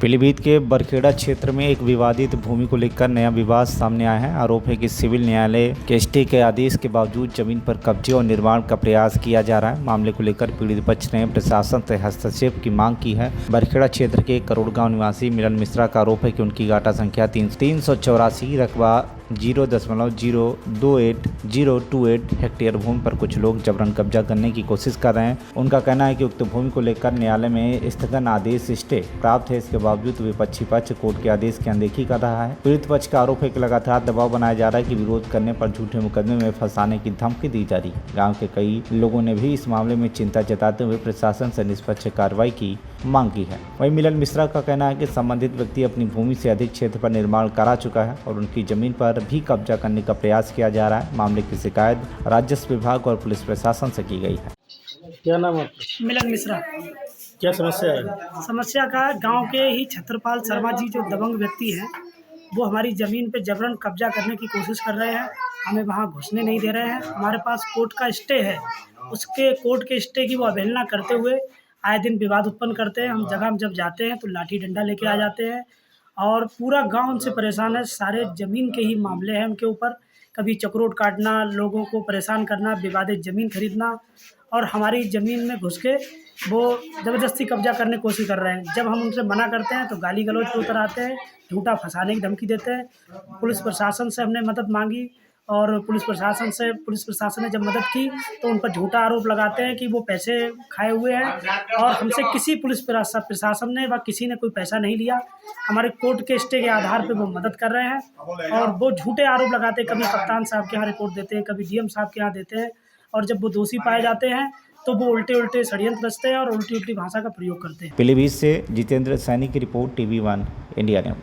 पीलीभीत के बरखेड़ा क्षेत्र में एक विवादित भूमि को लेकर नया विवाद सामने आया है। आरोप है कि सिविल न्यायालय के स्टे के आदेश के बावजूद जमीन पर कब्जे और निर्माण का प्रयास किया जा रहा है। मामले को लेकर पीड़ित पक्ष ने प्रशासन से हस्तक्षेप की मांग की है। बरखेड़ा क्षेत्र के करोड़ गांव निवासी मिलन मिश्रा का आरोप है कि उनकी गाटा संख्या 384 रकबा 0.028 हेक्टेयर भूमि पर कुछ लोग जबरन कब्जा करने की कोशिश कर रहे हैं। उनका कहना है कि उक्त भूमि को लेकर न्यायालय में स्थगन आदेश स्टे प्राप्त है। इसके बावजूद विपक्षी पक्ष कोर्ट के आदेश की अनदेखी कर रहा है। पीड़ित पक्ष का आरोप है कि लगातार दबाव बनाया जा रहा है कि विरोध करने पर झूठे मुकदमे में फंसाने की धमकी दी जा रही है। गाँव के कई लोगों ने भी इस मामले में चिंता जताते हुए प्रशासन से निष्पक्ष कार्रवाई की मांग की है। वहीं मिलन मिश्रा का कहना है कि संबंधित व्यक्ति अपनी भूमि से अधिक क्षेत्र पर निर्माण करा चुका है और उनकी जमीन पर भी कब्जा करने का प्रयास किया जा रहा है। मामले की शिकायत राजस्व विभाग और पुलिस प्रशासन से की गई है। क्या नाम है आपका? मिलन मिश्रा। क्या समस्या है? समस्या का गांव के ही छत्रपाल शर्मा जी जो दबंग व्यक्ति हैं, वो हमारी ज़मीन पे जबरन कब्जा करने की कोशिश कर रहे हैं। हमें वहां घुसने नहीं दे रहे हैं। हमारे पास कोर्ट का स्टे है, उसके कोर्ट के स्टे की वो अवहेलना करते हुए आए दिन विवाद उत्पन्न करते हैं। हम जगह में जब जाते हैं तो लाठी डंडा लेके आ जाते हैं और पूरा गांव उनसे परेशान है। सारे ज़मीन के ही मामले हैं उनके ऊपर। कभी चक्रोट काटना, लोगों को परेशान करना, विवादित ज़मीन खरीदना और हमारी ज़मीन में घुस के वो ज़बरदस्ती कब्जा करने की कोशिश कर रहे हैं। जब हम उनसे मना करते हैं तो गाली गलौज पे उतर आते हैं, झूठा फंसाने की धमकी देते हैं। पुलिस प्रशासन से हमने मदद मांगी और पुलिस प्रशासन ने जब मदद की तो उन पर झूठा आरोप लगाते हैं कि वो पैसे खाए हुए हैं और हमसे किसी पुलिस प्रशासन ने व किसी ने कोई पैसा नहीं लिया। हमारे कोर्ट के स्टे के आधार पे वो मदद कर रहे हैं और वो झूठे आरोप लगाते हैं। कभी कप्तान साहब के यहाँ रिपोर्ट देते हैं, कभी डीएम साहब के यहाँ देते हैं और जब वो दोषी पाए जाते हैं तो वो उल्टे षड्यंत्र रचते हैं और उल्टी भाषा का प्रयोग करते हैं। पीलीभीत से जितेंद्र सैनी की रिपोर्ट, TV1 इंडिया न्यूज़।